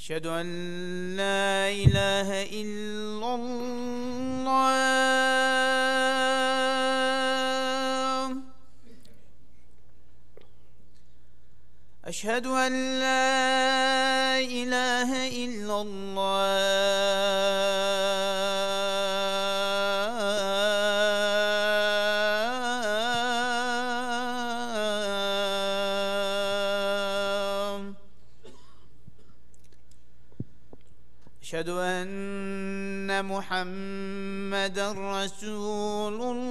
أشهد أن لا إله إلا الله. أشهد أن لا إله إلا الله. أشهد أن محمدا رسول الله.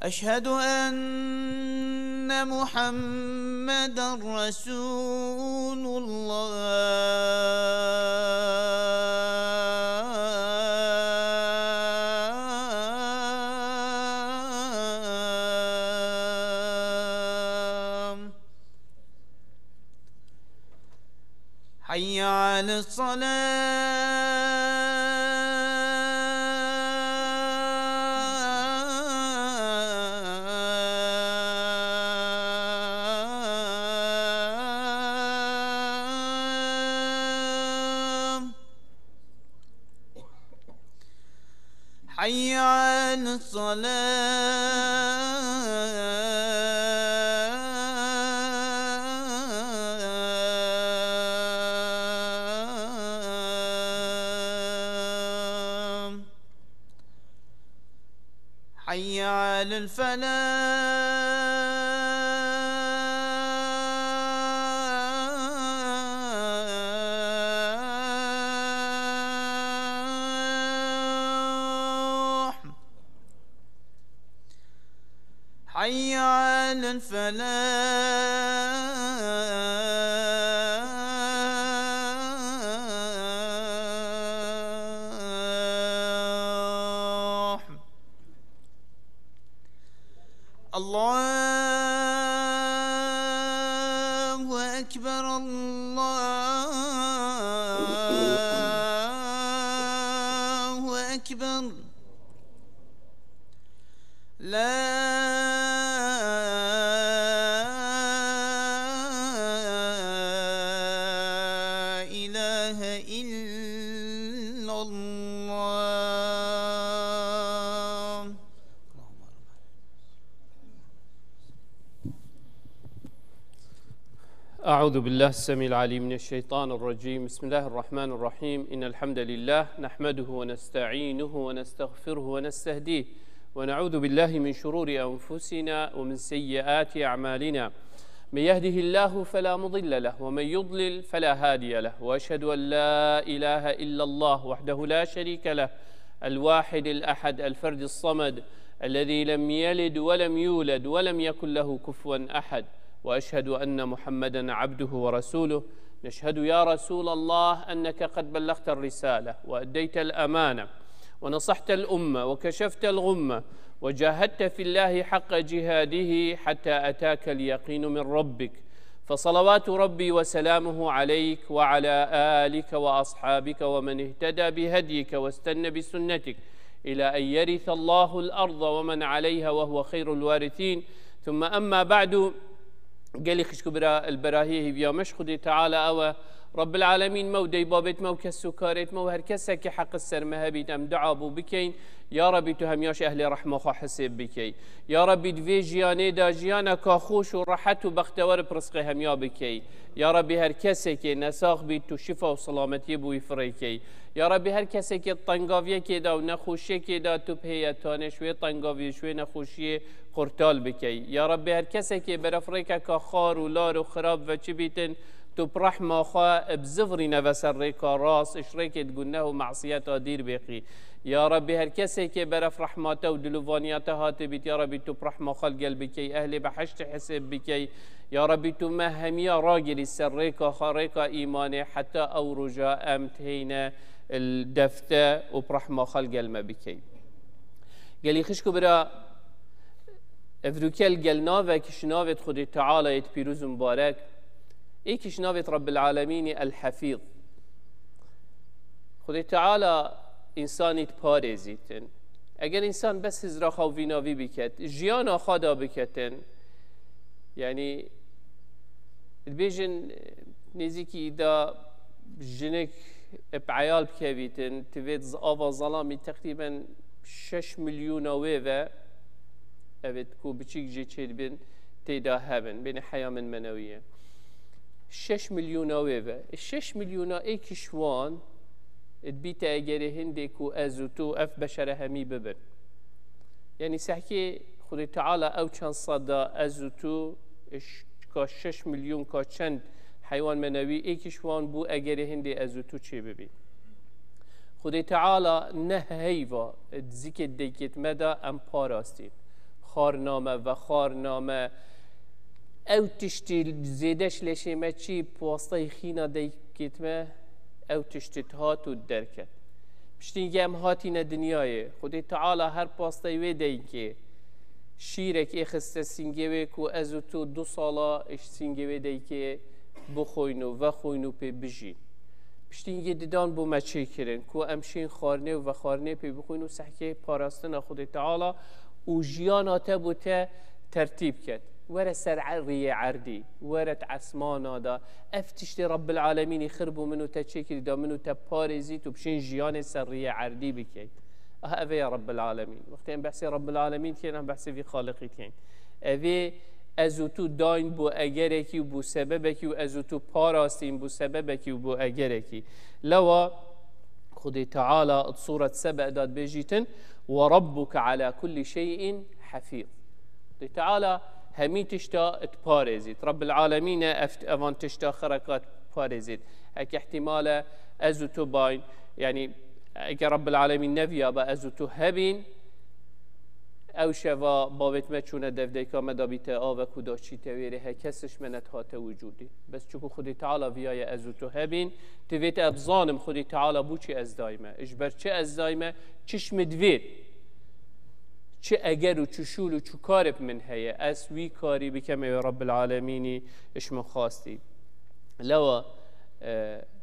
أشهد أن محمدا رسول الله. حي على الصلاة. حي على الصلاة. حي على الفلاح. حي على الفلاح. الله أكبر الله أكبر. لا إله إلا الله. أعوذ بالله السميع العليم من الشيطان الرجيم. بسم الله الرحمن الرحيم. إن الحمد لله نحمده ونستعينه ونستغفره ونستهديه ونعوذ بالله من شرور أنفسنا ومن سيئات أعمالنا. من يهده الله فلا مضل له ومن يضلل فلا هادي له، وأشهد أن لا إله إلا الله وحده لا شريك له، الواحد الأحد الفرد الصمد الذي لم يلد ولم يولد ولم يكن له كفوا أحد، وأشهد أن محمدا عبده ورسوله. نشهد يا رسول الله أنك قد بلغت الرسالة وأديت الأمانة ونصحت الأمة وكشفت الغمة وجاهدت في الله حق جهاده حتى أتاك اليقين من ربك، فصلوات ربي وسلامه عليك وعلى آلك وأصحابك ومن اهتدى بهديك واستنى بسنتك إلى أن يرث الله الأرض ومن عليها وهو خير الوارثين. ثم أما بعد، قالي خشكو برا البراهيه بيا مش خدي تعالى أو رب العالمين مودي بابت مو كسكارت مو هركسك حق السرمها بيت أم دعابو بكين يا ربي تهمياش أهل رحمة خو حسب بكي يا ربي دفي جياني دا جيانا كاخوش ورحت وبختور برزقي هميا بكي يا ربي هركسك نساخ بيت تشفى وسلامتي بو يفريكي يا ربي هركسك الطنقافية كدا ونخوشي كدا تبهي تاني شوي طنقافية شوي نخوشي قرطال بكي يا ربي هركسك برفريكا كخار ولار وخراب وچي بيتن تو برحمة خوا بزفري نفسريكا راس اشريكي تقولناه معصيات دير بيقي يا ربي هركسي كي برف رحماته ودلوفانياته هاتي بيت يا ربي تو برحمة خلق بكي أهلي بحشت حسب بكي يا ربي تو مهمية راجل السريكا خاريكا إيماني حتى أو رجاء أمتهينا الدفتة وبرحمة خلق بكي قالي خشكو برا افروكيل قلنا كشنافت خدي تعالى يتبيروز مبارك اي كشنافت رب العالمين الحفيظ خدای تعالی انسانیت پارێزیتن ئەگەر ئینسان بەس هزرا خاوڤیناوی بکەت ژیانا خوادا بکەتن یعنی دبێژن نێزیکی دا ژنێک عیال بکەویتن تبێت ئاوا زەڵامی تقریبا 6 ملیۆنە وێڤە ئەوێت کو بچیک جێ چێت بن تێدا هەبن بێنە حەیا من منەویە 6 ملیۆنە وێڤە 6 ملیۆنە ئێکیشوان بیتە ئەگەرێ هەندێک و ئەز و تۆ ئەف بەشەرە هەمی ببن یعنی سەحکێ خودی تعالی ئەو چەند سەدا ئەز و تۆ کا 6 ملیۆن کا چەند حیوان منەوی ئێکیشوان بوو ئەگەرێ هەندێ ئەز و تۆ چێ ببی خودی تعالی نەهەیڤە زیکت دەیکێت مەدا ئەم پاراستین خارنامە و خارنامە ئەو تشتی زێدەش لێشێمە چی پواستەی خینە دەیکێتمە ئەو تشتت هات و دەرکەت پشتینگە ئەم هاتینە دنیایە خودی تعالی هەر پاستەی وێ دەیکێ شیرێک ئێخستە سینگەوێک و ئەز و تۆ 2 ساڵە ئش سینگەوێ دەیکێ بخۆین و ڤەخۆین و پێ بژین پشتینگە ددان بۆ مەچێکردن کو ئەم شین خواردنێ و ڤەخواردنێ پێ بخۆین و سەحکێ پاراستنە خودی تعالی و ژیانە تە بۆ تە تەرتیب کرد وەرە سەر ڕێیە عەردی وەرە عەسمانادا ئەف تشتی رب العالمینی خرب و من و تە چێکردا من و تە پارێزیت و بشین ژیانێ سەر ڕێیە عەردی بکەیت ئەڤەیە رب العالمین وەختێ ئەم بەحسی رب العالمین کێن ئەم بەحسی وی خالقی کێن ئەڤێ ئەز و تو داین بۆ ئەگەرێکی و بۆ سەبەبێکی و ئەز و تو پاراستین بۆ سەبەبێکی و بۆ ئەگەرێکی لەوە خودی تعالی سورة سەبە داد بێژیتن وربك على كل شيء حفيظ خودی تعالی همي تشتا تبارزيت رب العالمين أفان تشتا خركات بارزيت هيك احتمال أزو تباين يعني هيك رب العالمين نبيا بأزو تهبين أو شوا بابت ما چونه دفديكا مدابيتا آوه كدا چي تويري هكسش منت هات وجودي بس چوكو خودي تعالى وياي أزو تهبين تفيت أبظانم خودي تعالى بو چي أز دايمة إجبر چي أز دايمة چش مدويت چه اگر و چه شول و چه کارب من هيا اسوي كاري بكم رب العالمين اشم خاستي لو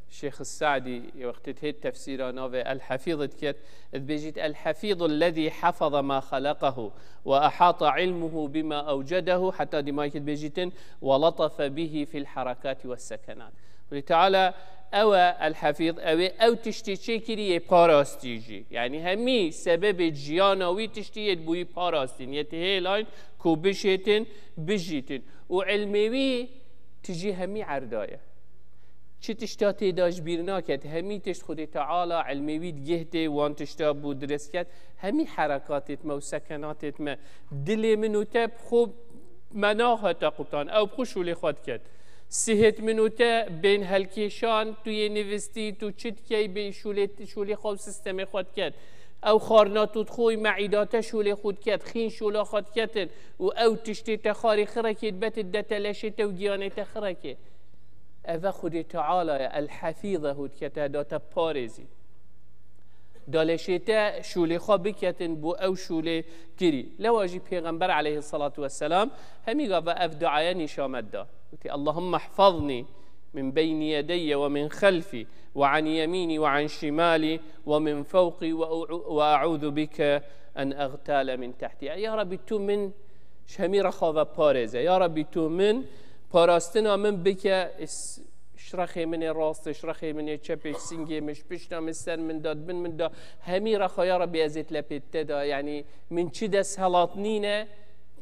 شيخ السعدي وقت هي تفسير نوفي الحفيظ كت بيجيت الحفيظ الذي حفظ ما خلقه واحاط علمه بما اوجده حتى دماغك بيجيتن ولطف به في الحركات والسكنات ولتعالى او الحفيظ او تشتي شكري باراستيجي يعني همي سبب جيانوي تشتي بوي باراستين يتهي لاين كو بشيتن بجيتن وعلمي تجي همي عردايه چه تشتا تيداش بيرناكت همي تشت خدي تعالى علمي جهتي وان تشتا بو درسكت همي حركاتت ما وسكناتت ما دلي منو تب خوب مناها تقطان او بخشو لخوات كت سهت منو تا بين هالكيشان توي نيفستي تو چتكي بي شولي خوب سيستم خود كت او خارناتو تخوي معيداتا شولي خود كت خين شولا خود كتن و او تشتي تخاري خركت بت الدتلاشت وجياني تخركت اوه خودی تعالی الحفیظه هود کتا داتا پارزی دالشیتا شولی خواب بکتن بو او شولی کری لواجی پیغمبر علیه الصلاة والسلام همی گفت اف دعایا نشامت دا اللهم احفظني من بين يدي ومن خلفي وعن يميني وعن شمالي ومن فوقي وأعوذ بك أن أغتال من تحتي يا ربي تو من شمير خواب پارزه يا ربي تو من پاراستنا من بکه اشرخی من راست اشرخی من چپش سینگی مش پشتم سر من داد من دا همی رخایا را بیازت لپیت دا یعنی من چی دست حالات نینه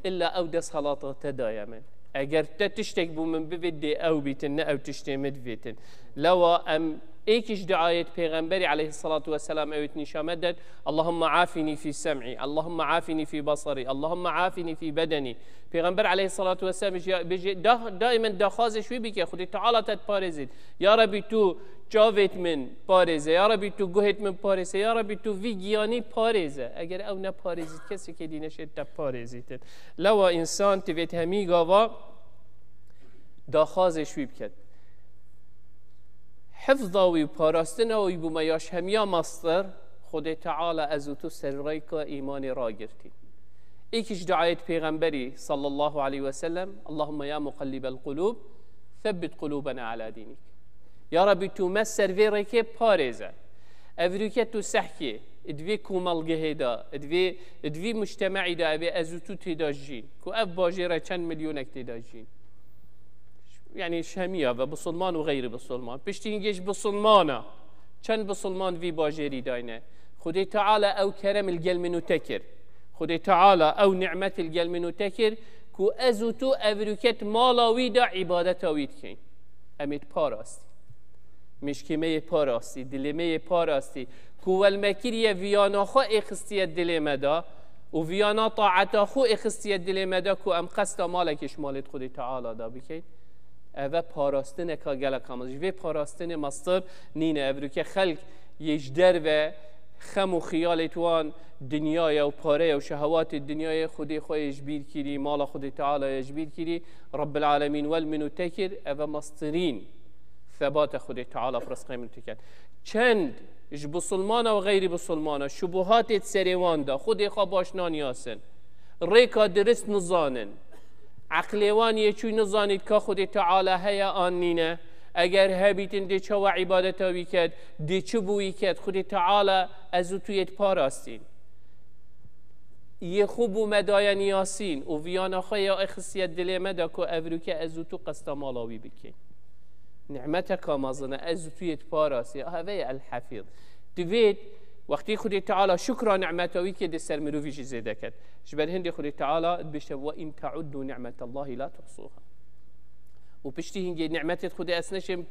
الا او دست حالات تدایا من اگر تشتک بو من بفيدي او بيتن نه او تشتمد بيتن لو ام ايكش دعاية پیغمبري عليه الصلاة والسلام اوت نشامدد اللهم عافني في سمعي اللهم عافني في بصري اللهم عافني في بدني پیغمبر عليه الصلاة والسلام بيجي دائما دخازش وي بك خدي تعالى تتبارزد يا ربي تو جاوت من بارزه يا ربي تو گوهت من بارزه يا ربي تو ويجياني بارزه اگر او نه بارزید کسی که دینش تبارزید لو انسان تبيت همي گاوا دخازش وي بكت حفظاوي وپاراستناوي بما ياش هميا مصدر خود تعالى ازوتو سرريك ايمان راگرتي ايكش دعاية پیغمبري صلى الله عليه وسلم اللهم يا مقلب القلوب ثبت قلوبنا على دينك يا ربي تو مسر فيريك بارزة افریکت تو سحکی ادوی کومالگه هدا ادوی مجتمعی دا ابي ازوتو تداجين كو اف باجيرة چند مليونك تداجين يعني شامية وبسلمان وغير بسلمان بشتينجيش بسلمانا چند بسلمان في باجيري داينه خدي تعالى او كرم الجل منو تكر خدي تعالى او نعمة الجل منو تكر كو ازوتو افریکت مالاوی دا عبادتا وید کن امید پاراستی مشکمه پاراستی دلمه پاراستی کو والمکریه ویانا خو اخستیت دلمه دا و ویانا طاعتا خو اخستیت دلمه دا کو ام قصد مالکش مالت خودی تعالی دا بکن اوه پاراستن که گلک همازش و پاراستن مصدر نینه افریکه خلق یجدر و خم و خیالت وان دنیای و پاره و شهوات الدنیای خودی خو اجبیر کری مال خودی تعالی اجبیر کری رب العالمین والمنو تکر اوه مصدرین ثبات خودی تعالی فرسقه منو تکر چند اج بسلمان و غیر بسلمان شبهات سریوان دا خودی خو باشنان یاسن ریکا درست نزانن عقلیوان یه چوی نزانید که خودی تعالی هیا آن نینه اگر هبیتن دی چه و عبادتا ویکد دی چه بوی کد خودی تعالی ازو تویت پاراستین یه خوب و مداین یاسین و ویانا خواهی اخصیت دلی مدا که افریکه ازو تو قصد مالاوی بکن نعمتك مازنه ازو تویت پاراستی هذا الحفيظ دوید وقتی خودی تعالی شکر نعمتوی که دی سر مروفیش زیده کد جبر هندی خودی تعالی بشه و این تعدوا نعمت الله لا تحصوها و پشتی هنگی نعمتت خودی اسنشم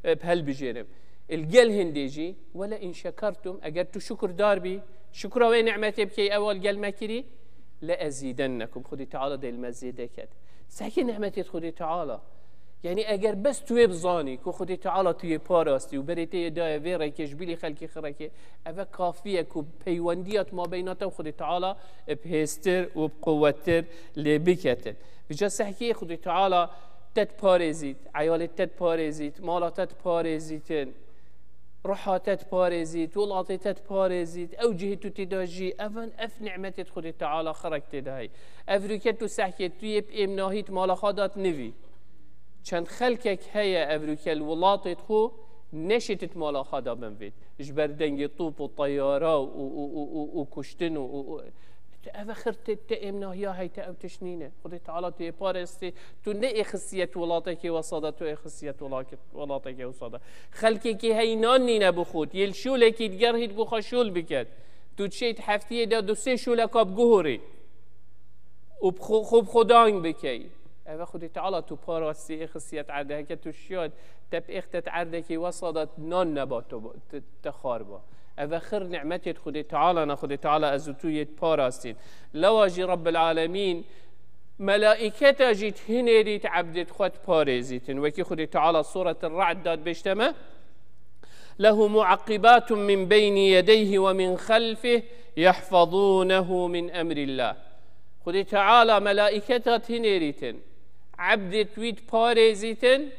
بهل بجیرم الجل هنديجي ولا إن شكرتم أجر شكر داربي شكرا وين نعمتي بكي أول جل مكري لأزيدنكم خدي تعالى ده المزيدة كده ساكن نعمتي خدي تعالى يعني أجر بس توي بزاني كو خدي تعالى توي باراستي وبريتي دا فيرا كجبلي خلقي خركي أفا كافية كو بيوانديات ما بيناتهم خدي تعالى بهستر وبقوتر لبكتر بجا سحكي خدي تعالى تد بارزيت عيالت تد بارزيت مالاتت بارزيتن روحاتت بارزيت ولاتت بارزيت اوجهت تداجي افن اف نعمتت خدي تعالى خرجت تداي افريكت سحكت تويب امناهيت مالا خادات نفي چند خلقك هيا افريكا الولاتت خو نشتت مالا خادا بنفيد جبر دنجي طوب وطيارة وكشتن أفا خرت تأمناه هاي تأو تشنينه خدي تعالى تي بارستي تو نه خصيت ولاتك وصاده تو خصيت ولاتك وصاده خلقك هاي نانينه بخود يلشو لك يتجرهد بخشول بكت تو تشيت حفتيه دا دو سه شولك بجهوري وبخوب خدان بكي أفا خدي تعالى تو بارستي خصيت عرده هكا تو شياد تب اختت عردك وصادت نان نباتو تخاربه أفا خير نعمتي خدي تعالى نخدي تعالى أزوتوية باراستين لواجي رب العالمين ملائكة جيت هنريت عبدت خد بارزيتين وكي خدي تعالى سورة الرعد داد بيشتما له معقبات من بين يديه ومن خلفه يحفظونه من أمر الله خدي تعالى ملائكة هنريتين عبدت ويت بارزيتين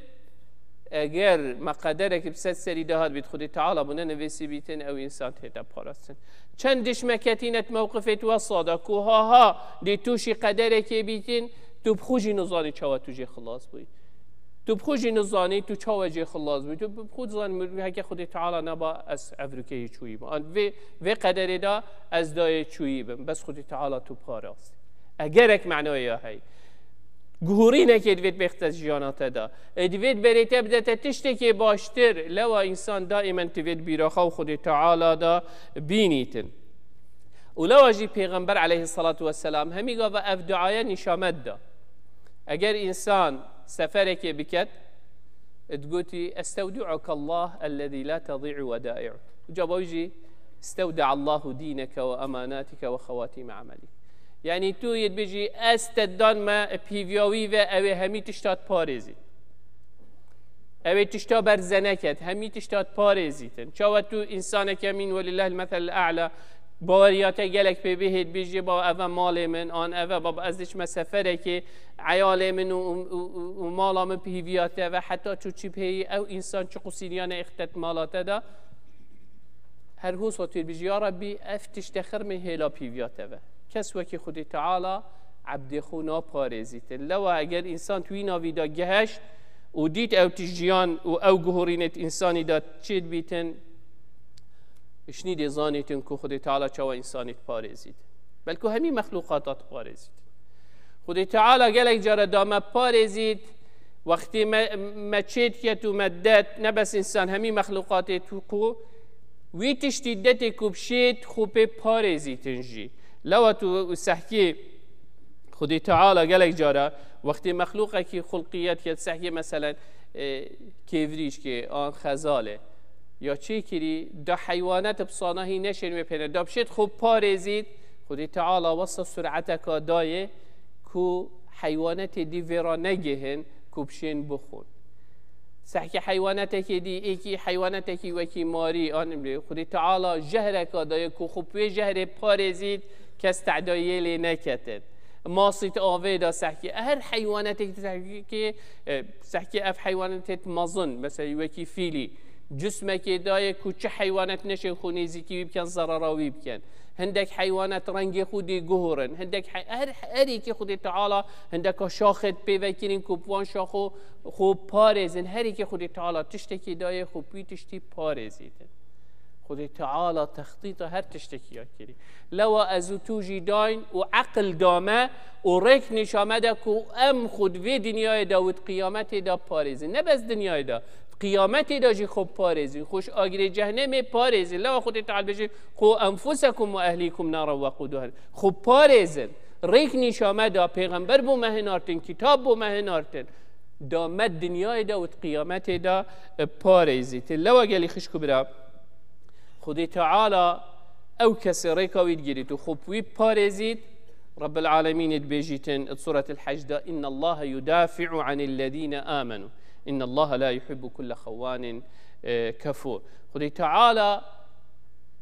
اگر مقدرك بسد سري دهات بيت خدي تعالى بنا نفسي بيتن او انسان تهتا بارستن چندش مكتينت موقفت وصادا كوها دي توشي قدرك بيتن تو بخوجي نزاني چاوا توجي خلاص بوي تو بخوجي نزاني تو چاوا جي خلاص بوي تو بخوج زاني هكا خدي تعالى نبا از افريكي چوي بان في قدر دا از داي چوي بم بس خدي تعالى تو باراست اگرك معناه هاي جهورينه که دوید بخت جیانات دا دوید بریته بدت تشتی که باشتر لوا انسان دائما دوید بیراخا و خود تعالی دا بینیتن ولو جی پیغمبر علیه الصلاة والسلام همی گفت اف دعایه نشامد دا اگر انسان سفره که بکت تقولي استودعك الله الذي لا تضيع ودائعه جابوجي استودع الله دينك واماناتك وخواتيم عملك يعني تو يد بيجي استدان ما بيفياوي و اوه همي تشتات پاريزي اوه تشتا برزنكت همي تشتات پاريزيتن چاوه تو انسانك من ولله المثل الاعلى باورياته گلك بيهد بيجي با اوه مال من آن اوه بابا ازش مسافره که عيال من و مالا من بيفياته و حتى چو چي بي او انسان چو قصيريان اختت مالاته دا هر هو صوتير بيجي يا ربي افتش تخر من هلا بيفياته و کس وکی خودی تعالی عبد خونا پارزیتن لو اگر انسان توی ناویدا گهشت و دید او تجیان و او گهورینت انسانی داد چید بیتن اشنید زانیتن که خود تعالی چوا انسانیت پارزید بلکه همی مخلوقاتات پارزید خود تعالی گلک جاره دامه پارزید وقتی مچید که تو مدت نبس انسان همی مخلوقات تو کو وی تشتی دتی کبشید خوب پارزیدن جی لو تو سحکی خود تعالی گلک جاره وقتی مخلوقه که خلقیت که سحکی مثلا کیوریش که آن خزاله یا چی کری دا حیوانات بصانهی نشن و پنه دا بشید خوب پارزید خود تعالی وصف سرعتک دایه کو حیوانات دی ویرا نگهن کوبشین بخون سحکی حیوانات که دی ایکی حیوانات که وکی ماری آن خود تعالی جهرک دایه کو خوب جهر پارزید کس تعدایه لی نکتد ماصيت آویدا سحکی هر حیوانات که سحکی اف حیوانات مظن مثلا وکی فیلی جسمك داية كوچه حيوانات نشن خونيزي كي بكن ضرراوي بكن هندك حيوانات رنگي خودي جهورن هندك هري كي خودي تعالى هندك شاخت بيوكين كوبوان شاخو خوب پارزن هري كي خودي تعالى تشتكي داية خوب بي تشتي پارزيتن خودي تعالى تخطيط هر تشتكي كري لو ازو توجي داين وعقل دامه وريك نشامدك وام خود في دنياي دا ود قيامتي دا پارزن نبس دنياي دا قیامتی داشی خوب پارزی خوش آگری جهنم پارزی لوا خود تعالی بجی خو انفسکم و اهلیکم نارا وقودها خوب پارزن ریک نشامه دا پیغمبر بو مهنارتن کتاب بو مهنارتن دا مد دنیای دا و قیامت دا پارزی لوا گلی خشکو برا خود تعالی او کسی ریکاوید گیرید و خوب وی پارزید رب العالمين بيجيتن سورة الحج دا إن الله يدافع عن الذين آمنوا إن الله لا يحب كل خوان كفور خدي تعالى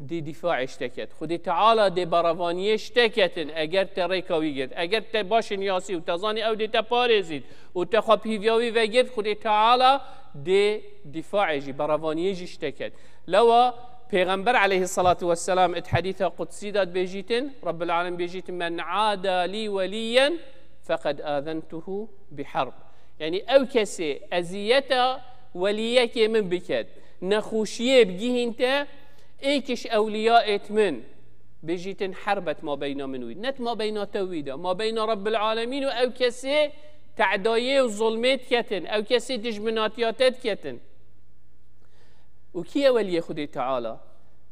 دي دفاع اشتكت خدي تعالى دي برواني اشتكت اگر تريكا ويجد اگر تباش ياسي وتظاني او دي تبارزيد وتخب هيفياوي ويجد خدي تعالى دي دفاع جي برواني جي اشتكت لو پیغمبر عليه الصلاة والسلام اتحديث قدسي داد بيجيتن رب العالمين بيجيتن من عادى لي وليا فقد آذنته بحرب يعني او كسي ازيتا وليك من بكد نخوشيه بجيه انت ايكش اولياء من بيجيتن حربة ما بين منويد نت ما بين تويدا ما بين رب العالمين او كسي تعدايه وظلمات كتن او كسي دجمناتياتات كتن وكي ولي خدي تعالى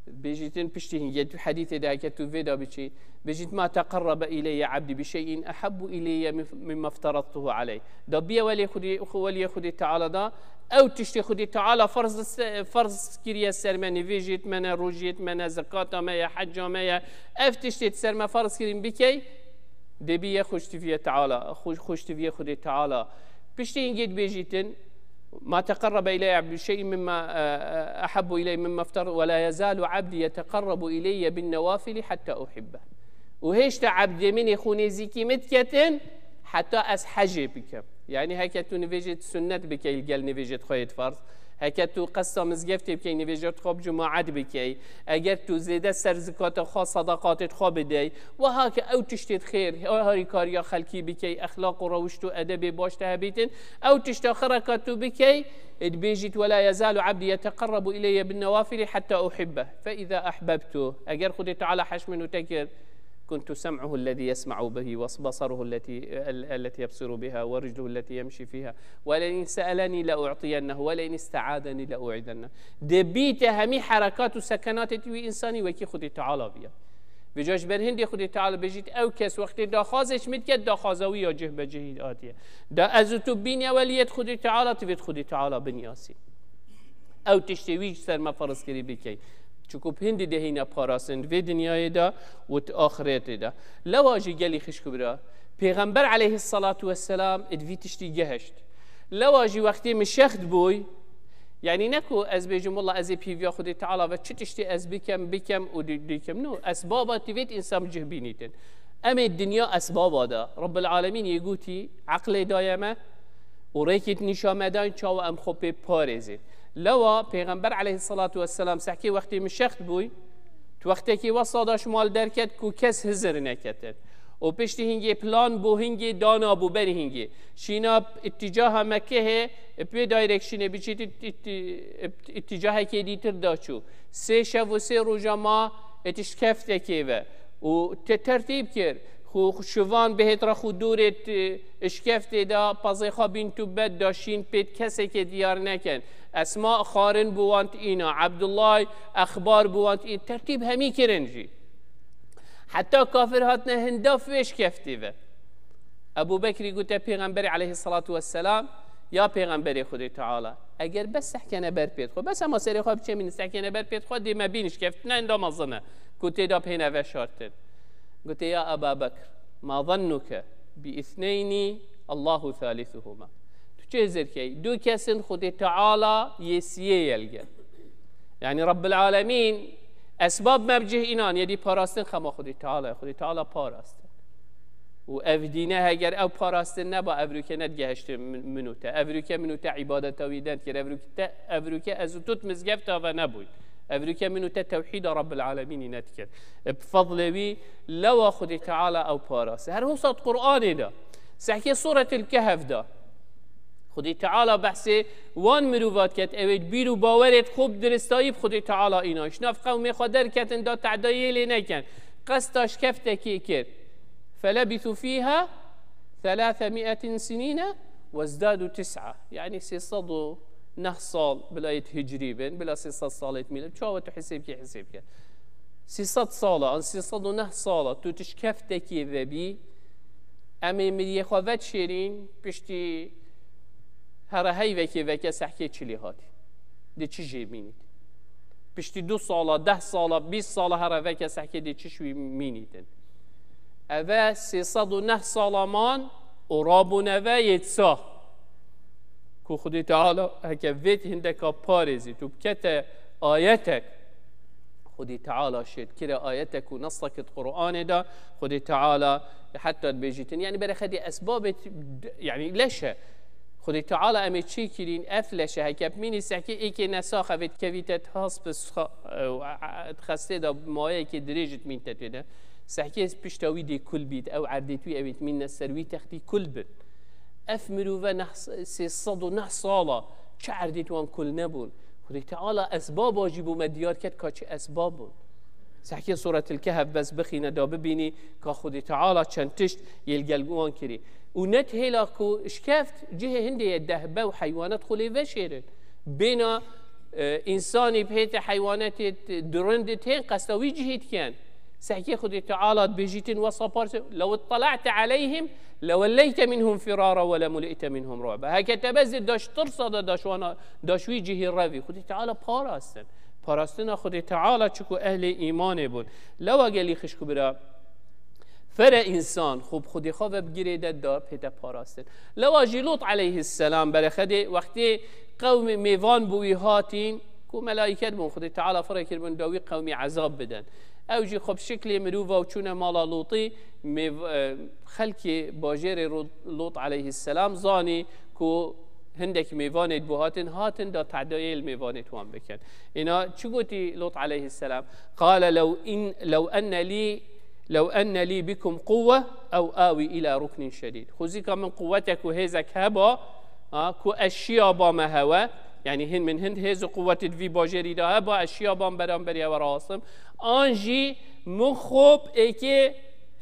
بيجيتن بشتين يد حديث ده كتو فيدا بشي بيجيت ما تقرب إلي عبدي بشيء أحب إلي مما افترضته عليه ده بيا ولي خدي تعالى ده أو تشتي خدي تعالى فرض كريا سرماني فيجيت منا روجيت منا زكاة ما يا حج ما يا أفتشتي تسرما فرض كريم بكي ده بيا خشتي فيها تعالى خشتي فيها خدي تعالى بشتين جيت بيجيتن ما تقرب إلي عبدي بشيء مما أحب إلي مما افترض ولا يزال عبدي يتقرب إلي بالنوافل حتى أحبه وهيش عبدي من يخوني زيكي متكتن حتى أسحجي بك يعني هكذا نفيجت سنة بك الجل نفيجت خويت فرض هكذا قصة مزجفت بك نفيجت خوب جماعة بك أجر تو زيادة سرزكات خاص صدقات خوب داي وهاك أو تشتت خير هاري كاريا خلقي بك أخلاق وروشت أدب باش تهبيتن أو تشت خركات بك بيجت ولا يزال عبدي يتقرب إلي بالنوافل حتى أحبه فإذا أحببته أجر خدي تعالى حشم وتكر كنت سمعه الذي يسمع به وبصره التي يبصر بها ورجله التي يمشي فيها ولئن سألني لأعطينه ولئن استعاذني لأعيذنه دبيت همي حركات وسكنات توي إنساني وكي خدي تعالى بيا بجاش برهندي خدي تعالى بجيت أو كس وقت دا خازش متكد دا خازوي يا جه بجهيد آتيه دا أزتو بيني وليت خدي تعالى تفيد خدي تعالى بنياسي أو تشتويش سر ما فرض كري بكي چوكو هندي دهينا پاراسن في دنياي دا و آخرت دا لواجي جالي خش كبرا پیغمبر عليه الصلاة والسلام ادفي تشتي جهشت لواجي وقتي مشخت بوي يعني نكو از بيجم الله از بيفيا خدي تعالى و چه تشتي از بكم و ديكم نو اسباب تفيت انسان جهبينيتن اما الدنيا اسباب دا رب العالمين يقولي عقل دايمه وريكت نشامدان چاو ام خوبه پارزه لوا پیغمبر علیه الصلاة والسلام سحکی وقتی مشخت بوی تو وقتی که وصاداش مال درکت کو کس هزر نکتد و پشتی هنگی پلان بو هنگی دانا بو بری هنگی شینا اتجاه مکه پی دایرکشنه بچیت اتجاه که دیتر داشو سه شب و سه روزا ما اتش کفته که و ترتیب کرد خو شوان بهت را خود دورت اشکفته دا پازی خوابین تو بد داشین پید کسی که دیار نکن اسماء خارن بوانت اینا عبدالله اخبار بوانت این ترتیب همی کرنجی حتی کافر هاتنه هندا فیش کفتی و ابو بکری گوته پیغمبر علیه الصلاة والسلام یا پیغمبر خدا تعالی اگر بس سحکنه بر پید خود بس اما سری خواب چه مینی سحکنه بر پید خود دیما بینش کفت نه اندا مزنه گوته دا پینه و شارتن قلت يا أبا بكر ما ظنك باثنين الله ثالثهما تجهزر كي دو كسن خد تعالى يسيه يلقى يعني رب العالمين أسباب ما بجه إنان يدي باراستن خما خد تعالى باراستن و أفدينها جر أو باراستن نبا أفريكا ندجهشت منوتا أفريكا منوتا عبادة تويدان كر أفريكا أزوتوت مزجفتا ونبوي أفريكا منو توحيد رب العالمين نتكر بفضل بي لو خد تعالى أو باراس هر هو صوت قرآن ده سحكي سورة الكهف ده خد تعالى بحثي وان مروفات كت اويد بيرو باورت خوب درستايب خد تعالى اينا شناف قومي خدر كتن دا تعدايي لنكن قستاش كفتكي كر فلبثوا فيها 300 سنين وازدادوا 9 يعني سيصدوا نحصل بلايت هجري بين بلا 600 صالة ميلاد شو تحسب كي حسب كي 600 صالة أن 609 صالة تو تشكفتكي ذبي أمي مدي خوات شيرين بشتي هر هاي وكي سحكي تشلي هاتي دي تشجي مينيت بشتي 2 صالة 10 صالة 20 صالة هر وكي سحكي دي تشوي مينيتن أبا 609 صالة مان ورابنا ويتسا كو خدي تعالى هكا فيت هندك بارزي تو بكتا آياتك خدي تعالى شد كده آياتك ونصك القرآن ده خدي تعالى حتى بيجيتن يعني برا خدي أسباب يعني ليش خدي تعالى أمي تشيكلين أفلش هكا بميني سحكي إيكي نساخة فيت كفيتت هاس بس تخسته ده مايه كي دريجت مين تتوده سحكي بيشتاوي دي كل بيت أو عردتوي أبيت مين السروي تختي كل بيت أفمروا ونحص 609 صالة شعردت وان كل نبون خدي تعالى أسباب واجبوا مديار كت كاتش أسبابون سحكي سورة الكهف بس بخينا دا ببيني كخدي تعالى شنتشت يلقلقوان كري ونت هلاكو اشكافت جهة هندية الدهبة وحيوانات خلي وشيرن بينا إنساني بهيت حيوانات درندتين قستوي جهة كان سحكي خدي تعالى بيجيتن وصبارت لو اطلعت عليهم لوليت منهم فرارا ولا ملئت منهم رعبا هكا تبزد داش ترصد داش ويجه الرفي خدي تعالى باراستنا خدي تعالى چكو أهل إيمان بون لو أقلي خشكو برا فر إنسان خوب خدي خواب بگيريدت دا بهتا باراستن لو أجي لوط عليه السلام برا خدي وقتي قوم ميوان بوي هاتين كو ملائكت بون خدي تعالى فرق بون داوي قومي عذاب بدن اوجي خب شكل مروفا وچونه مالا لوطي خلقي باجير لوط عليه السلام زاني كو هندك ميوانت بوهاتن هاتن دا تعدايل الميوانت وان بكن انا چو قوتي لوط عليه السلام قال لو ان لي بكم قوة او آوي الى ركن شديد خذيك من قوتك وهيزك هبا كو اشياء باما هوا يعني هن من هند هزو قوة في باجري ده با اشياء بام برام بريا وراسم آنجي مخوب ايكي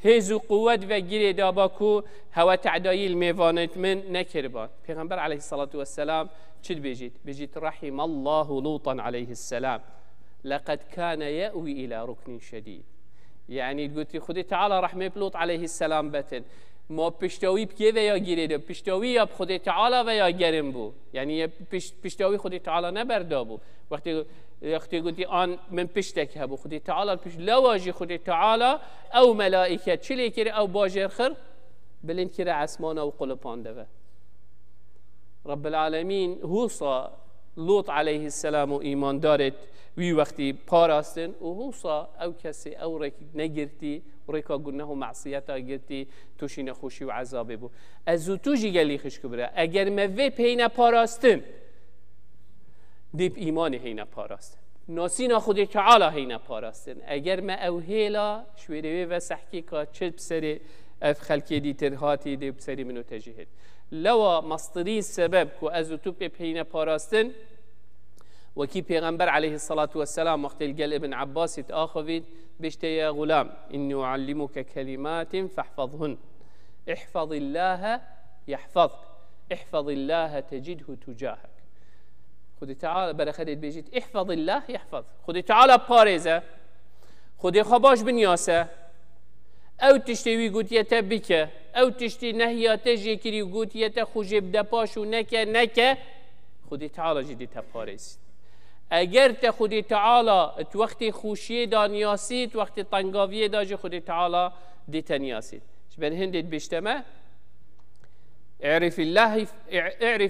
هزو قوة و گيري ده باكو هوا تعدايي الميوانت من نكربان پیغمبر عليه الصلاة والسلام چد بيجيت رحم الله لوطا عليه السلام لقد كان يأوي إلى ركن شديد يعني قلت خدي تعالى رحمة لوط عليه السلام بتن ما پشتاوی بکی و یا گیریده پشتاوی یا خود تعالی و یا گرم بو یعنی پشتاوی خود تعالی نبرده بو وقتی گویی آن من پشتک هبو خود تعالی پشت لواجی خود تعالی او ملائکه چلی کره او باجر خر بلند کره عسمان او قلبان ده رب العالمین هوصا لوط علیه السلام و ایمان دارد وی وقتی پاراستن و هوصا او کسی او رک نگرتی وريكا قلناه معصيتا قلتي توشي نخوشي وعذابي بو ازو توجي قالي خش كبرا اگر ما في بينا باراستن ديب ايماني هينا باراستن ناسينا خودي تعالى هينا باراستن اگر ما اوهيلا شويري و سحكي كا چه بسري اف خلکی دی ترهاتی دی بسری منو تجهد لوا مصدری سبب کو از تو بپینه پاراستن وكي پیغمبر عليه الصلاة والسلام وقت القل ابن عباس تآخذ بشت يا غلام إني أعلمك كلمات فاحفظهن احفظ الله يحفظك احفظ الله تجده تجاهك خذي تعالى برخدت بيجيت احفظ الله يحفظ خذي تعالى باريزة خذي خباش بنياسة او تشتوي قوت يتبك او تشتي نهيا تجي كري قوت يتخجب دباش نكا خذي تعالى جدي تباريز اگر ته خودی تعالی تو وقتی خوشی دانیاسید وقتی تنگاوی داجی خودی تعالی دیتنیاسید شبن هندید بیشتمه اعرف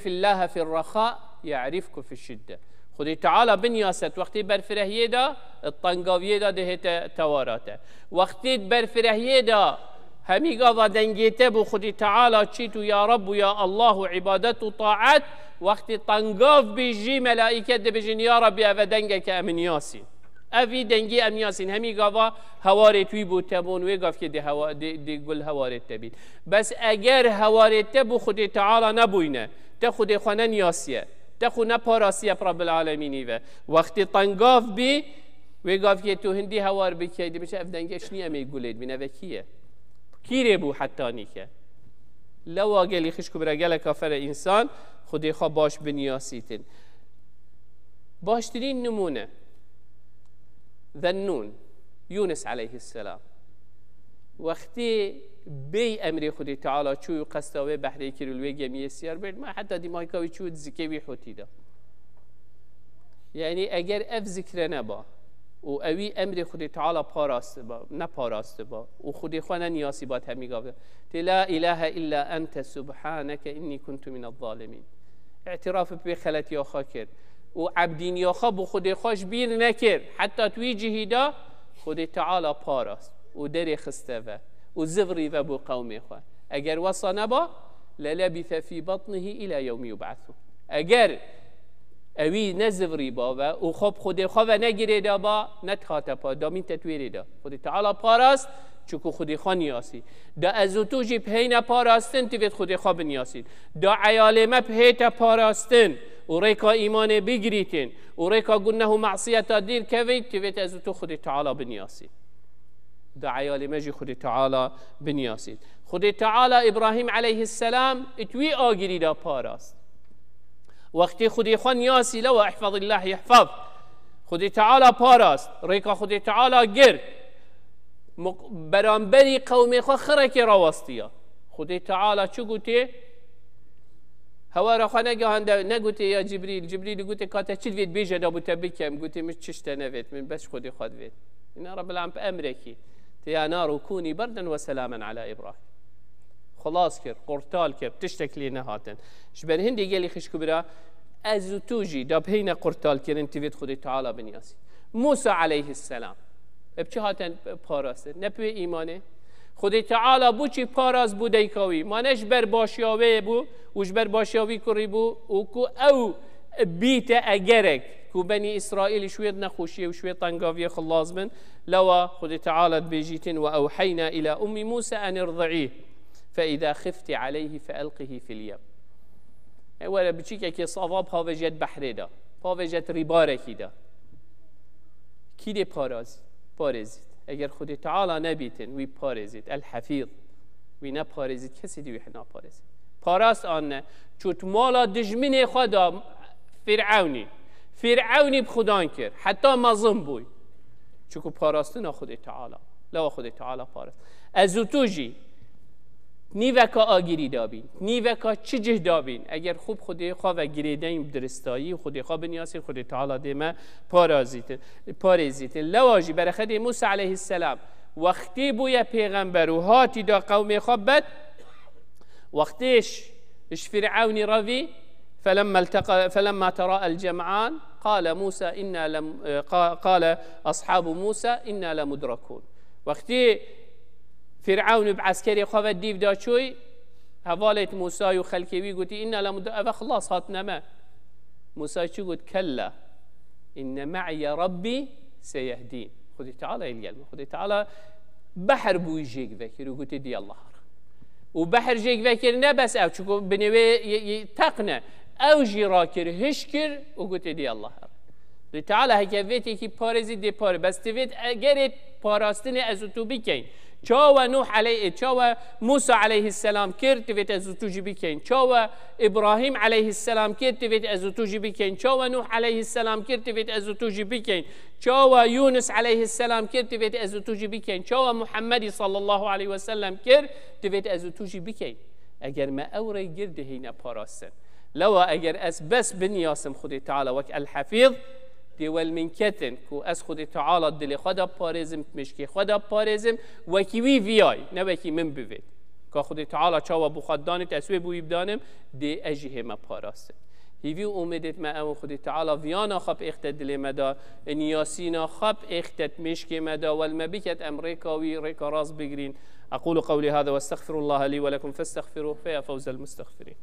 الله في الرخاء يعرفك في الشده خودی تعالی بنیاست وقتی برفرهیه دا التنگاوی دا دهت تواراته وقتی برفرهیه دا همیگا و دنگیته بو خودی تعالی چیتو یا رب و یا الله و عبادت و طاعت وقتی تنگاف بیجی ملائکت ده بجین یا ربی او دنگه که امن یاسین اوی دنگی امن یاسین همی گاوا هواره توی بود تبون وی گاف که ده گل هواره تبید بس اگر هواره تبو خودی تعالی نبوینه تا خودی خانه نیاسیه تا خود نپاراسیه رب العالمینی و وقتی تنگاف بی وی گاف که تو هندی هوار بکی ده بشه اف دنگش نی امی گلید بینه و کیه کیره بو حتی نیکه لو قالي خشكو برجالة كافر إنسان خدي باش بنياسيتن باشترين نمونة ذنون يونس عليه السلام وقتی بی امری خودی تعالی چوی قصداوی بحری کیلوی گمی سیار برد ما حتی دیمای کاوی چود زکیوی حوتی دا یعنی اگر اف ذکر نبا و اوی امری خودی تعالی پاراسته با نه پاراسته با و خودی خوانه نیاسی با همی گفته لا اله الا انت سبحانك اني كنت من الظالمين اعتراف به خلت یا خاکر و عبدین یا خاب و خودی خوش بیر نکر حتی توی جهیدا خودی تعالی پاراست و دری خسته و زغری و بو قومی خواه اگر وصا نبا للبث في بطنه الى يوم يبعثون اگر اوی نزغری با و خب خودی خواه و نگیره دا با نتخاطه پا دامین تطویری دا خودی تعالی پاراست چون خودی خواه نیاسی دا ازو تو جی پهین پاراستن تیوید خودی خواه بنیاسید دا عیالمه پهیت پاراستن و ریکا ایمان بگریتین و ریکا گنه و معصیت دیر کوید تیوید ازو تو خودی تعالی بنیاسید دا عیالمه جی خودی تعالی بنیاسید خودی تعالی ابراهیم علیه السلام اتوی آگیری دا پاراست وقتی خودی خواه نیاسی لو احفظ الله يحفظ خودی تعالی پاراست ریکا خودی تعالی گرد برانبری قومی خواه خرکی راوستیا خودی تعالی چو گوته هوا را خواه نگوته یا جبریل گوته کاته چید وید بیجه دا بوته بکم گوته مش چشته نوید من بس خودی خواد وید اینا رب العالمین امرکی تیا نارو کونی بردن و سلاما علی ابراهیم خلاص کرد قرطال کرد تشتکلی نهاتن شبر هندی گلی خشکو برا ازو توجی دا بهین قرطال کرد انتوید خودی تعالی بنیاسی موسی علیه السلام بچه هاتن پاراسته نپوی ایمانه خودی تعالی بو چی پاراس بو دیکاوی مانش بر باشیاوی بو وش بر باشیاوی کری بو و کو او بیت اگرک کو بنی اسرائیل شوید نخوشی و شوید تنگاوی خلاص بن لوا خودی تعالی بيجيتن و اوحینا الى ام موسى ان ارضعيه فاذا خفت عليه فالقه في اليم ولا بچیک که صواب پاوجت بحری دا پاوجت ریبارکی دا کی دی پارزید اگر خودی تعالی نبیتن وی پارزید الحفیظ وی نپارزید کسی دیوی حنا پارزید پاراست آنه چوت مالا دجمین خدا فرعونی بخدان کرد حتی مظلم بوی چوکو پاراستنا خودی تعالی لو خودی تعالی پاراست ازو توجی نیوکا آگیری دابین نیوکا چجه دابین اگر خوب خودی خواه و گریدین درستایی خودی خواه بنیاسین خودی تعالی دیمه پارزیتن لواجی برخد موسی علیه السلام وقتی بوی پیغمبر و هاتی دا قوم خواب بد وقتیش فرعونی روی فلما تراءى الجمعان قال أصحاب موسى إنا لمدركون وقتی فرعون بعسكري خواه ديف دا شوي هوالت موسى وخلكي قلت إنا لمدركون خلاص هاتنا ما موسى شو قلت كلا إن معي ربي سيهدين خذي تعالى اليوم خذي تعالى بحر بويجيك ذكر وقلت دي الله وبحر جيك فكرنا بس أو شكو بنوي تقنا أو جراكر هشكر وقلت دي الله تعالى هيك فيتي كي بارزي دي بار بس تفيد غير باراستني أزوتو بكين چاوا نوح عليه چاوا موسى عليه السلام كير تفيت أزوتوجي بكين چاوا إبراهيم عليه السلام كير تفيت أزوتوجي بكين چاوا نوح عليه السلام كير تفيت أزوتوجي بكين چاوا يونس عليه السلام كير تفيت أزوتوجي بكين چاوا محمد صلى الله عليه وسلم كير تفيت أزوتوجي بكين اگر ما أوري جرد هنا باراستن لو اگر اس بس بنياسم خدي تعالى وك الحفيظ دول من كتن كو اس خدي تعالى دلي خدا بارزم مشكي خدا بارزم وكي وي في اي نبكي من بفيد كا خدي تعالى چاوا بو خداني تسوي بو يبدانم دي اجيه ما باراست هيفي اومدت ما ام خدي تعالى فيانا خب اختد دلي مدا نياسينا خب اختت مشكي مدا والمبيكت امريكاوي ريكا راس بجرين اقول قولي هذا واستغفر الله لي ولكم فاستغفروه فيا فوز المستغفرين.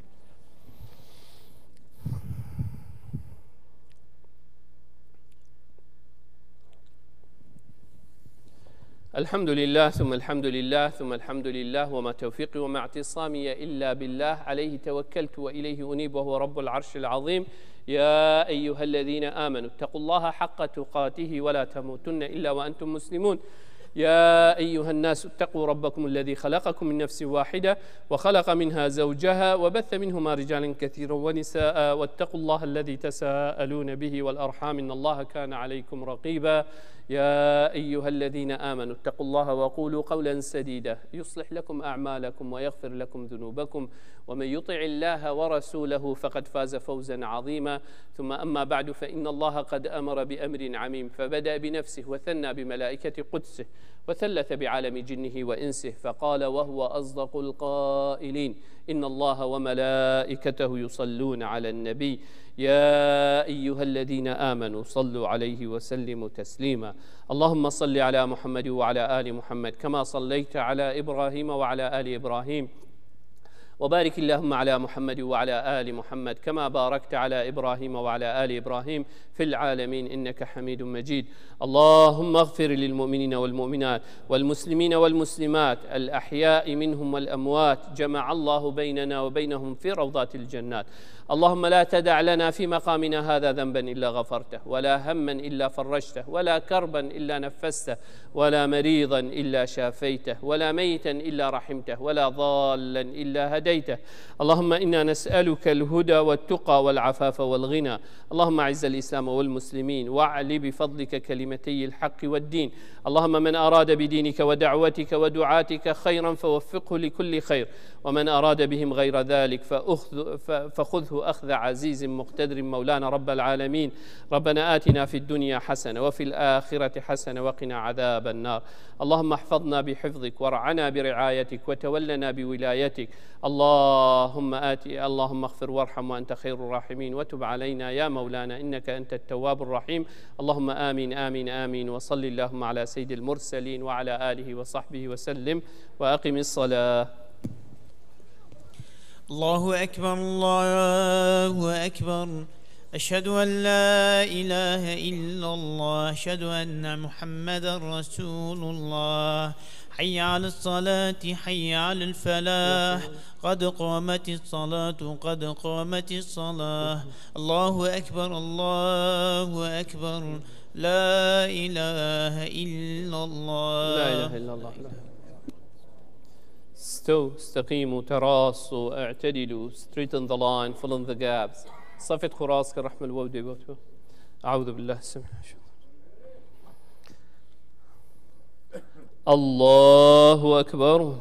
الحمد لله ثم الحمد لله ثم الحمد لله وما توفيقي وما اعتصامي إلا بالله عليه توكلت وإليه أنيب وهو رب العرش العظيم. يا أيها الذين آمنوا اتقوا الله حق تقاته ولا تموتن إلا وأنتم مسلمون. يا أيها الناس اتقوا ربكم الذي خلقكم من نفس واحدة وخلق منها زوجها وبث منهما رجالا كثيرا ونساء واتقوا الله الذي تساءلون به والأرحام إن الله كان عليكم رقيبا. يا أيها الذين آمنوا اتقوا الله وقولوا قولا سديدا يصلح لكم أعمالكم ويغفر لكم ذنوبكم ومن يطع الله ورسوله فقد فاز فوزا عظيما. ثم أما بعد فإن الله قد أمر بأمر عميم فبدأ بنفسه وثنى بملائكة قدسه وثلث بعالم جنه وإنسه فقال وهو أصدق القائلين إن الله وملائكته يصلون على النبي يا أيها الذين آمنوا صلوا عليه وسلموا تسليما. اللهم صل على محمد وعلى آل محمد كما صليت على إبراهيم وعلى آل إبراهيم وبارك اللهم على محمد وعلى آل محمد كما باركت على إبراهيم وعلى آل إبراهيم في العالمين إنك حميد مجيد. اللهم اغفر للمؤمنين والمؤمنات والمسلمين والمسلمات الأحياء منهم والأموات جمع الله بيننا وبينهم في روضات الجنات. اللهم لا تدع لنا في مقامنا هذا ذنبا إلا غفرته ولا هما إلا فرجته ولا كربا إلا نفسته ولا مريضا إلا شافيته ولا ميتا إلا رحمته ولا ضالا إلا هديته. اللهم إنا نسألك الهدى والتقى والعفاف والغنى. اللهم أعز الإسلام والمسلمين واعل بفضلك كلمتي الحق والدين. اللهم من أراد بدينك ودعوتك ودعاتك خيرا فوفقه لكل خير ومن أراد بهم غير ذلك فخذه أخذ عزيز مقتدر مولانا رب العالمين. ربنا آتنا في الدنيا حسنة وفي الآخرة حسنة وقنا عذاب النار. اللهم احفظنا بحفظك وارعنا برعايتك وتولنا بولايتك. اللهم اغفر وارحم وأنت خير الراحمين وتب علينا يا مولانا إنك أنت التواب الرحيم. اللهم آمين آمين آمين وصل اللهم على سيد المرسلين وعلى آله وصحبه وسلم وأقم الصلاة. الله أكبر الله أكبر أشهد أن لا إله إلا الله أشهد أن محمدا رسول الله. حي على الصلاة حي على الفلاح قد قامت الصلاة قد قامت الصلاة. الله أكبر الله أكبر لا إله إلا الله لا إله إلا الله. استقيموا تراصوا اعتدلوا straighten the line fill in the gaps. صفت خراسك الرحمة الودي. أعوذ بالله السميع الله أكبر.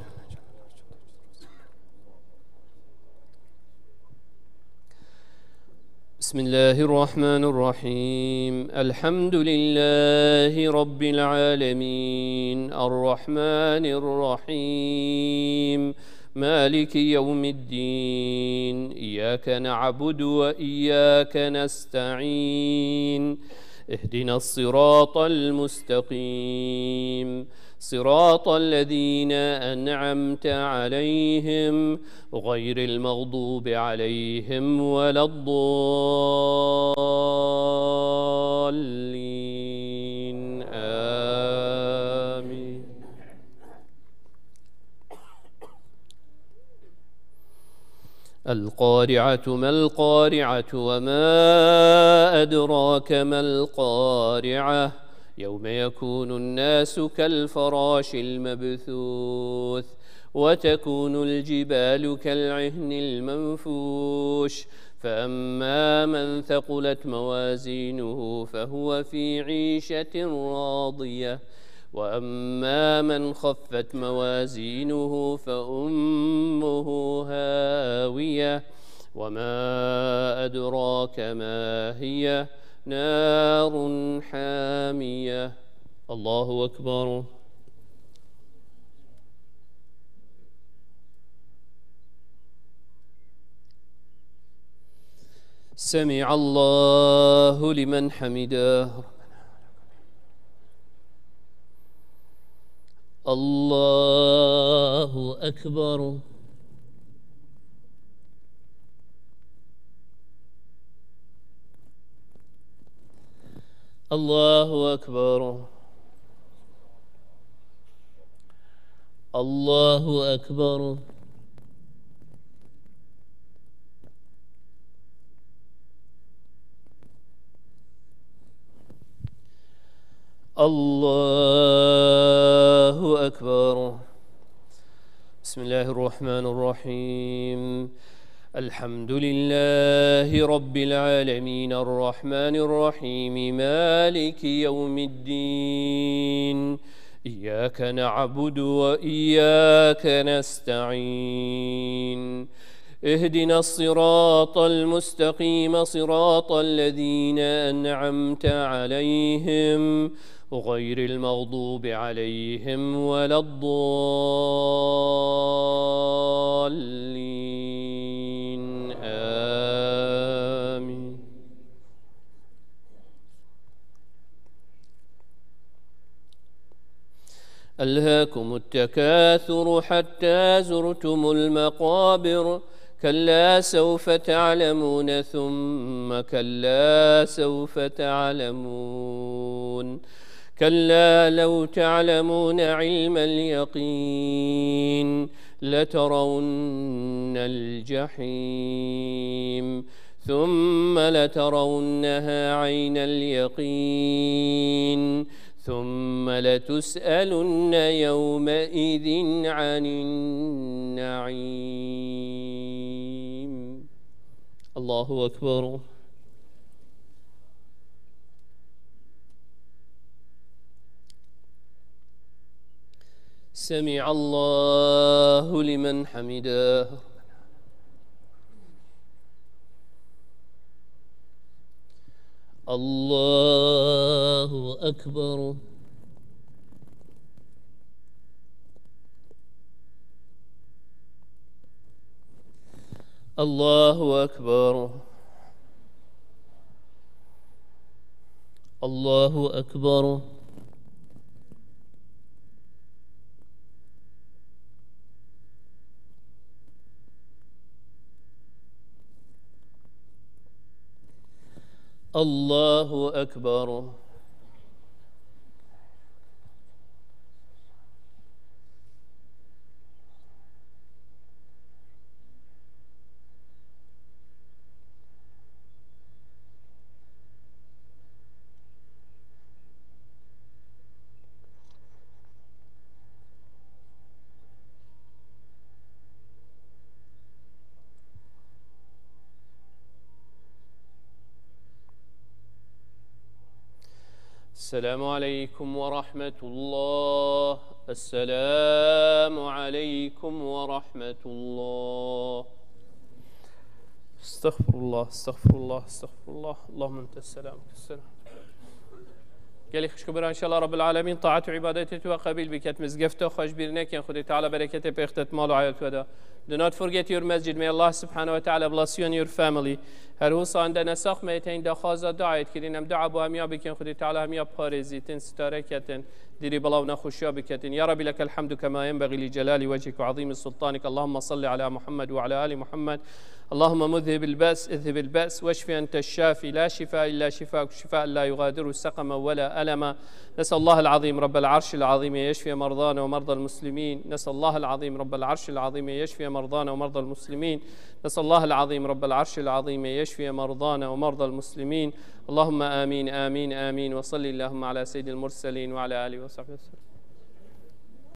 بسم الله الرحمن الرحيم. الحمد لله رب العالمين الرحمن الرحيم مالك يوم الدين إياك نعبد وإياك نستعين اهدنا الصراط المستقيم صراط الذين أنعمت عليهم غير المغضوب عليهم ولا الضالين آمين. القارعة ما القارعة وما أدراك ما القارعة يوم يكون الناس كالفراش المبثوث وتكون الجبال كالعهن المنفوش فأما من ثقلت موازينه فهو في عيشة راضية وأما من خفت موازينه فأمه هاوية وما أدراك ما هي نار حامية. الله أكبر. سمع الله لمن حمده. الله أكبر. الله أكبر. الله أكبر. الله أكبر. بسم الله الرحمن الرحيم. الحمد لله رب العالمين الرحمن الرحيم مالك يوم الدين إياك نعبد وإياك نستعين اهدنا الصراط المستقيم صراط الذين أنعمت عليهم غير المغضوب عليهم ولا الضالين آمين. ألهاكم التكاثر حتى زرتم المقابر كلا سوف تعلمون ثم كلا سوف تعلمون كلا لو تعلمون علم اليقين لترون الجحيم ثم لترونها عين اليقين ثم لتسألن يومئذ عن النعيم. الله أكبر. سمع الله لمن حمده. الله أكبر. الله أكبر. الله أكبر. الله أكبر. السلام عليكم ورحمة الله. السلام عليكم ورحمة الله. استغفر الله استغفر الله استغفر الله. اللهم أنت السلام السلام. قال خشكبر إن شاء الله رب العالمين طاعة وعبادته وقبيل بكت مزقفته وخش بيرنك يا خدي تعالى بركته بيختت مال وعيات ودا. Do not forget your masjid. May Allah subhanahu wa ta'ala bless you and your family. هر روز عندنا ساخ میتین دخواست دعایت کردیم دعا با همیا بکن خدای تعالی همیا پارزیتن ستاره کتن دیری بلاو نخوشیا بکتن يا رب لك الحمد كما ينبغي لجلال وجهك وعظيم سلطانك. اللهم صل على محمد وعلى آل محمد. اللهم مذهب البأس اذهب البأس واشف أنت الشافي لا شفاء إلا شفاءك شفاء لا يغادر سقما ولا ألما. نسأل الله العظيم رب العرش العظيم يشفي مرضانا ومرضى المسلمين. نسأل الله العظيم رب العرش العظيم يشفي مرضانا ومرضى المسلمين. نسأل الله العظيم رب العرش العظيم يشفي مرضانا ومرضى المسلمين. اللهم آمين آمين آمين. وصلي اللهم على سيد المرسلين وعلى آله وصحبه وسلم.